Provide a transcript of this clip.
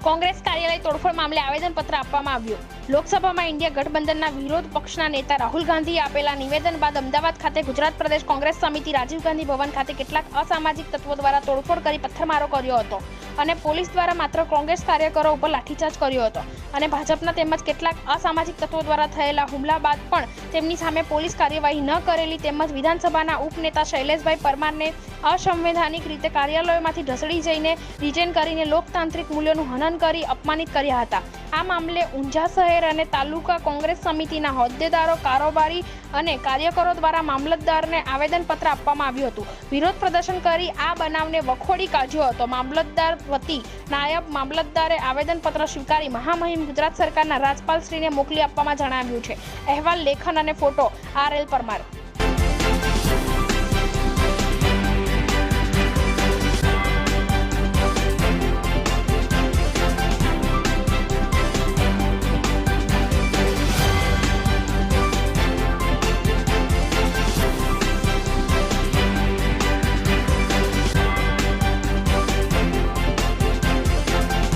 કોંગ્રેસ કાર્યાલય તોડફોડ મામલે આવેદનપત્ર આપવામાં આવ્યું. લોકસભામાં ઇન્ડિયા ગઠબંધનના વિરોધ પક્ષના નેતા રાહુલ ગાંધીએ આપેલા નિવેદન બાદ અમદાવાદ ખાતે ગુજરાત પ્રદેશ કોંગ્રેસ સમિતિ રાજીવ ગાંધી ભવન ખાતે કેટલાક અસામાજિક તત્વો દ્વારા તોડફોડ કરી પથ્થરમારો કર્યો હતો અને પોલીસ દ્વારા માત્ર કોંગ્રેસ કાર્યકરો ઉપર લાઠીચાર્જ કર્યો હતો અને ભાજપના તેમજ કેટલાક અસામાજિક તત્વો દ્વારા થયેલા હુમલા બાદ પણ તેમની સામે પોલીસ કાર્યવાહી ન કરેલી તેમજ વિધાનસભાના ઉપનેતા શૈલેષભાઈ પરમારને અસંવૈધાનિક રીતે કાર્યાલયોમાંથી ઢસડી જઈને ડિટેન કરીને લોકતાંત્રિક મૂલ્યોનું હનન કરી અપમાનિત કર્યા હતા. આ મામલે ઊંઝા શહેર અને તાલુકા કોંગ્રેસ સમિતિના હોદ્દેદારો, કારોબારી અને કાર્યકરો દ્વારા મામલતદારને આવેદનપત્ર આપવામાં આવ્યું હતું. વિરોધ પ્રદર્શન કરી આ બનાવને વખોડી કાઢ્યો હતો. મામલતદાર વતી નાયબ મામલતદારે આવેદનપત્ર સ્વીકારી મહામહિમ ગુજરાત સરકારના રાજપાલશ્રીને મોકલી આપવામાં જણાવ્યું છે. અહેવાલ, લેખન અને ફોટો R.L. પરમાર.